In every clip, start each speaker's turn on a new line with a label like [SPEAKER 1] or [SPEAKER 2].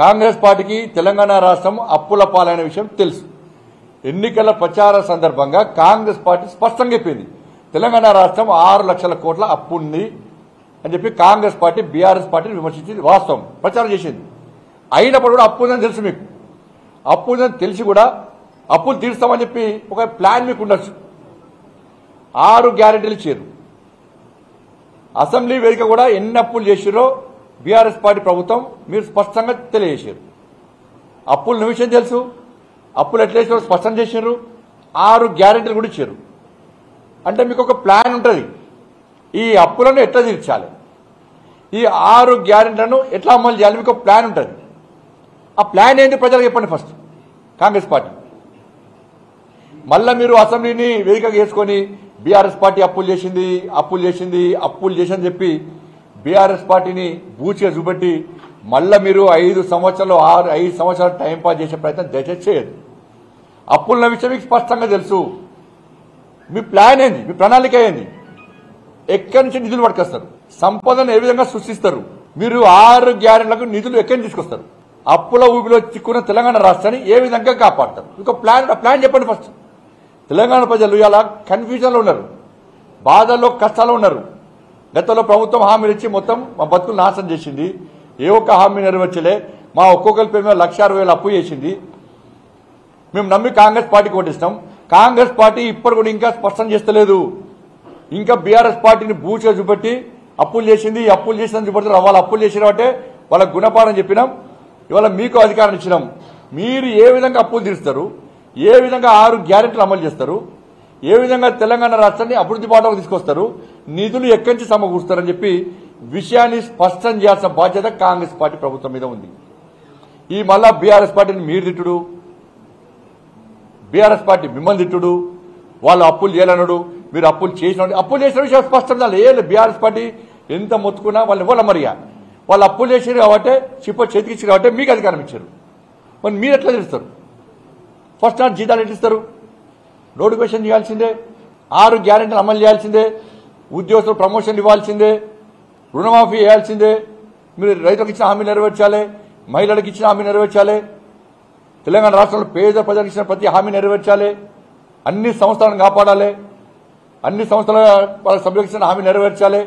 [SPEAKER 1] కాంగ్రెస్ పార్టీకి తెలంగాణ రాష్ట్రం అప్పుల పాలైన విషయం తెలుసు. ఎన్నికల ప్రచార సందర్భంగా కాంగ్రెస్ పార్టీ స్పష్టంగా చెప్పింది, తెలంగాణ రాష్ట్రం 6 లక్షల కోట్ల అప్పు ఉంది అని చెప్పి కాంగ్రెస్ పార్టీ బీఆర్ఎస్ పార్టీని విమర్శించింది. వాస్తవం ప్రచారం చేసింది. అయినప్పుడు కూడా అప్పు ఉందని తెలుసు. మీకు అప్పు ఉందని తెలిసి కూడా అప్పులు తీరుస్తామని చెప్పి ఒక ప్లాన్ మీకు ఉండొచ్చు. 6 గ్యారెంటీలు ఇచ్చారు. అసెంబ్లీ వేదిక కూడా ఎన్ని అప్పులు చేసిరో బీఆర్ఎస్ పార్టీ ప్రభుత్వం మీరు స్పష్టంగా తెలియజేశారు. అప్పుల విషయం తెలుసు, అప్పులు ఎట్లా చేసారో స్పష్టం చేశారు. 6 గ్యారెంటీలు కూడా ఇచ్చారు. అంటే మీకు ఒక ప్లాన్ ఉంటుంది, ఈ అప్పులను ఎట్లా తీర్చాలి, ఈ 6 గ్యారెంటీలను ఎట్లా అమలు చేయాలి, మీకు ఒక ప్లాన్ ఉంటుంది. ఆ ప్లాన్ ఏంటి ప్రజలకు చెప్పండి ఫస్ట్. కాంగ్రెస్ పార్టీ మళ్ళా మీరు అసెంబ్లీని వేదికగా చేసుకొని బీఆర్ఎస్ పార్టీ అప్పులు చేసిందని చెప్పి బీఆర్ఎస్ పార్టీని బూచిగా చూపెట్టి మళ్ళా మీరు 5 సంవత్సరాలు టైం పాస్ చేసే ప్రయత్నం దయచేసి చేయదు. అప్పుల విషయం మీకు స్పష్టంగా తెలుసు. మీ ప్లాన్ ఏంది, మీ ప్రణాళిక ఏంది, ఎక్కడి నుంచి నిధులు పట్టుకొస్తారు, సంపదను ఏ విధంగా సృష్టిస్తారు, మీరు 6 గ్యారెంటీలకు నిధులు ఎక్కడి నుంచి తీసుకొస్తారు, అప్పుల ఊపిలో చిక్కున్న తెలంగాణ రాష్ట్రాన్ని ఏ విధంగా కాపాడతారు, మీకు ప్లాన్ చెప్పండి ఫస్ట్. తెలంగాణ ప్రజలు ఇలా కన్ఫ్యూజన్లో ఉన్నారు, బాధల్లో కష్టాల్లో ఉన్నారు. గతంలో ప్రభుత్వం హామీలు ఇచ్చి మొత్తం మా బతుకులు నాశనం చేసింది. ఏ ఒక్క హామీ నెరవేర్చలే. మా ఒక్కొక్కరి పేరు మీద 1,60,000 అప్పు చేసింది. మేము నమ్మి కాంగ్రెస్ పార్టీకి ఓటిస్తాం. కాంగ్రెస్ పార్టీ ఇప్పుడు కూడా ఇంకా స్పష్టం చేస్తలేదు. ఇంకా బీఆర్ఎస్ పార్టీని బూచిగా చూపెట్టి అప్పులు చేసిందని చూపెడతారు. వాళ్ళు అప్పులు చేసిన అంటే వాళ్ళకు గుణపాఠం చెప్పినాం. ఇవాళ మీకు అధికారం ఇచ్చినాం. మీరు ఏ విధంగా అప్పులు తీరుస్తారు, ఏ విధంగా 6 గ్యారెంటీలు అమలు చేస్తారు, ఏ విధంగా తెలంగాణ రాష్ట్రాన్ని అభివృద్ధి బాటలోకి తీసుకొస్తారు, నిధులు ఎక్కడి నుంచి సమకూరుస్తారని చెప్పి విషయాన్ని స్పష్టం చేయాల్సిన బాధ్యత కాంగ్రెస్ పార్టీ ప్రభుత్వం మీద ఉంది. ఈ మళ్ళా బీఆర్ఎస్ పార్టీని మీరు తిట్టుడు, బీఆర్ఎస్ పార్టీ మిమ్మల్ని తిట్టుడు, వాళ్ళు అప్పులు చేయాలన్నాడు, మీరు అప్పులు చేసిన విషయం స్పష్టం చేయాలి. బీఆర్ఎస్ పార్టీ ఎంత మొత్తుకున్నా వాళ్ళు ఇవ్వాలి. మరిగా వాళ్ళు అప్పులు చేశారు కాబట్టి చేతికి ఇచ్చారు కాబట్టి మీకు అధికారం ఇచ్చారు. మరి మీరు ఎట్లా తెలుస్తారు? ఫస్ట్ నాట్ జీతాలు ఎట్టిస్తారు, నోటిఫికేషన్ చేయాల్సిందే, 6 గ్యారెంటీలు అమలు చేయాల్సిందే, ఉద్యోగస్తులు ప్రమోషన్లు ఇవ్వాల్సిందే, రుణమాఫీ చేయాల్సిందే, మీరు రైతులకు ఇచ్చిన హామీ నెరవేర్చాలి, మహిళలకు ఇచ్చిన హామీ నెరవేర్చాలి, తెలంగాణ రాష్ట్రంలో పేద ప్రజలకు ఇచ్చిన ప్రతి హామీ నెరవేర్చాలి, అన్ని సంస్థలను కాపాడాలి, అన్ని సంస్థల వాళ్ళ సభ్యులకు ఇచ్చిన హామీ నెరవేర్చాలి.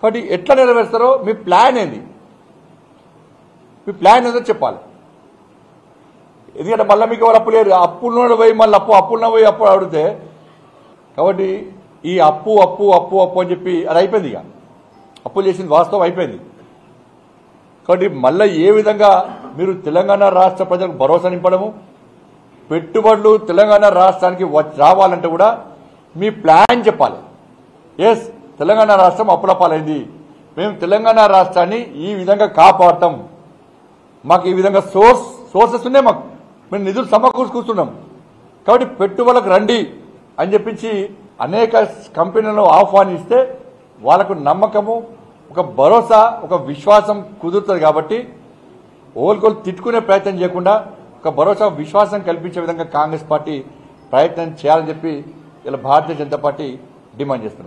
[SPEAKER 1] కాబట్టి ఎట్లా నెరవేరుస్తారో మీ ప్లాన్ ఏంది, మీ ప్లాన్ ఏదో చెప్పాలి. ఎందుకంటే మళ్ళీ మీకు ఎవరు అప్పు లేరు, అప్పుల్లో పోయి మళ్ళీ అప్పుల్లో పోయి అప్పు అడిగితే, కాబట్టి ఈ అప్పు అని చెప్పి అది అయిపోయింది. ఇక అప్పులు చేసింది వాస్తవం అయిపోయింది. కాబట్టి మళ్ళీ ఏ విధంగా మీరు తెలంగాణ రాష్ట్ర ప్రజలకు భరోసా నింపడము, పెట్టుబడులు తెలంగాణ రాష్ట్రానికి రావాలంటే కూడా మీ ప్లాన్ చెప్పాలి. ఎస్, తెలంగాణ రాష్ట్రం అప్పుల పాలైంది, మేము తెలంగాణ రాష్ట్రాన్ని ఈ విధంగా కాపాడతాం, మాకు ఈ విధంగా సోర్సెస్ ఉన్నాయి, మాకు మేము నిధులు సమకూర్చుకుంటున్నాం, కాబట్టి పెట్టుబడులకు రండి అని చెప్పించి అనేక కంపెనీలను ఆహ్వానిస్తే వాళ్ళకు నమ్మకము, ఒక భరోసా, ఒక విశ్వాసం కుదురుతుంది. కాబట్టి ఓల్కోలు తిట్టుకునే ప్రయత్నం చేయకుండా ఒక భరోసా, విశ్వాసం కల్పించే విధంగా కాంగ్రెస్ పార్టీ ప్రయత్నం చేయాలని చెప్పి ఇలా భారతీయ జనతా పార్టీ డిమాండ్ చేస్తున్నది.